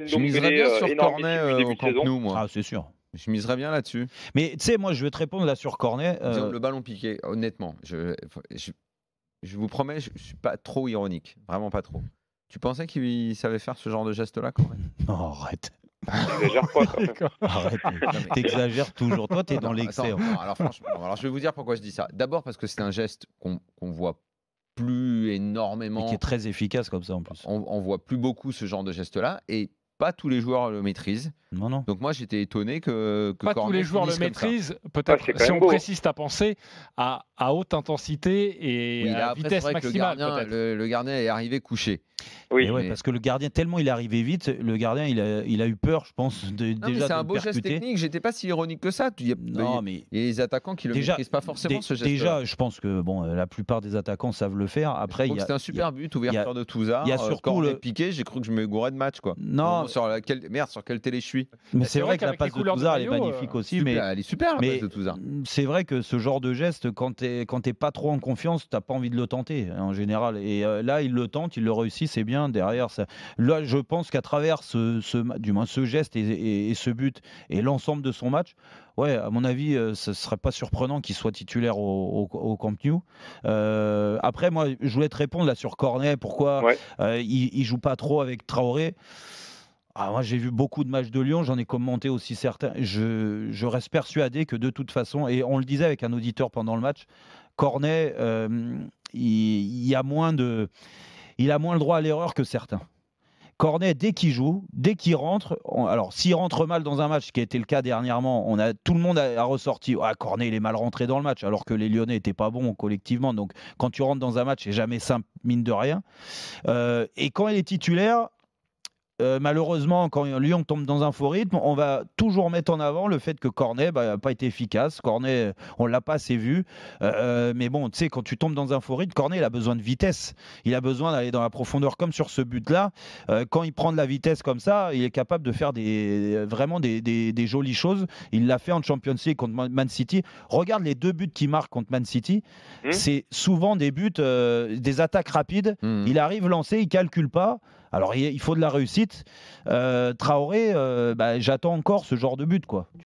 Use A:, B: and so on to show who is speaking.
A: Je miserais bien sur
B: énorme
A: Cornet
B: mythique du début
A: au
B: de
A: Camp
B: saison.
A: Nou, moi.
C: Ah, c'est sûr.
A: Je miserais bien là-dessus.
C: Mais tu sais, moi, je vais te répondre là sur Cornet.
A: Disons, le ballon piqué, honnêtement, je vous promets, je suis pas trop ironique, vraiment pas trop. Tu pensais qu'il savait faire ce genre de geste-là, Cornet?
C: Non, arrête.
B: T'exagères pas, quand même.
C: Arrête. T'exagères toujours. Toi, t'es dans l'excès.
A: Attends, non, alors franchement, alors je vais vous dire pourquoi je dis ça. D'abord parce que c'est un geste qu'on voit plus
C: Mais
A: énormément.
C: qui est très efficace comme ça en plus.
A: On voit plus beaucoup ce genre de geste-là et pas tous les joueurs le maîtrisent.
C: Non, non.
A: Donc moi j'étais étonné que
D: Pas tous
A: Cornet
D: les joueurs le
A: finisse comme ça.
D: maîtrisent.
B: Ouais,
D: Peut-être
B: c'est quand
D: si
B: même
D: on
B: beau.
D: précise ta pensée à haute intensité et
A: Oui, là,
D: à
A: après, c'est
D: vitesse
A: vrai que
D: maximale. peut-être.
A: le gardien est arrivé couché.
B: Oui,
C: Et ouais,
A: mais-
C: parce que le gardien, tellement il est arrivé vite, le gardien, il a eu peur, je pense,
A: Non, mais
C: déjà
A: c'est
C: de
A: un
C: le
A: beau geste
C: percuter.
A: technique. J'étais pas si ironique que ça.
C: Non, mais
A: Il y a des attaquants qui le
C: déjà,
A: maîtrisent pas forcément ce geste.
C: déjà, je pense que bon, la plupart des attaquants savent le faire. Après,
A: C'était un super but, ouverture de Touzard.
C: il y a surtout
A: Cornet
C: le-
A: piqué, j'ai cru que je me gourais de match, quoi.
C: Non,
A: Merde, sur quelle télé je suis?
C: mais
D: c'est
C: c'est
D: vrai
C: vrai que la
D: qu'avec les
C: passe de
D: couleurs du
C: Touzard, elle est
D: maillot,
C: magnifique aussi,
A: Super,
C: mais
A: elle est super, la
C: mais
A: passe de Touzard.
C: c'est vrai que ce genre de geste, quand t'es pas trop en confiance, t'as pas envie de le tenter en général. Et là, il le tente, il le réussit, c'est bien. Derrière, ça... là, je pense qu'à travers du moins ce geste et ce but et l'ensemble de son match, ouais, à mon avis, ce serait pas surprenant qu'il soit titulaire au Camp Nou. Après, moi, je voulais te répondre là sur Cornet, pourquoi
B: Ouais.
C: il joue pas trop avec Traoré. Ah, moi, j'ai vu beaucoup de matchs de Lyon, j'en ai commenté aussi certains. Je reste persuadé que de toute façon, et on le disait avec un auditeur pendant le match, Cornet, il a moins le droit à l'erreur que certains. Cornet, dès qu'il joue, dès qu'il rentre, alors s'il rentre mal dans un match, ce qui a été le cas dernièrement, tout le monde a ressorti « Ah, Cornet, il est mal rentré dans le match », alors que les Lyonnais n'étaient pas bons collectivement. Donc, quand tu rentres dans un match, c'est jamais simple, mine de rien. Et quand il est titulaire, malheureusement, quand Lyon tombe dans un faux rythme, on va toujours mettre en avant le fait que Cornet n'a pas été efficace. Cornet, on ne l'a pas assez vu. Mais bon, tu sais, quand tu tombes dans un faux rythme, Cornet, il a besoin de vitesse. Il a besoin d'aller dans la profondeur, comme sur ce but-là. Quand il prend de la vitesse comme ça, il est capable de faire vraiment des jolies choses. Il l'a fait en Champions League contre Man City. Regarde les 2 buts qu'il marque contre Man City. C'est souvent des buts, des attaques rapides. Il arrive lancé, il ne calcule pas. Alors, il faut de la réussite. Traoré, j'attends encore ce genre de but, quoi.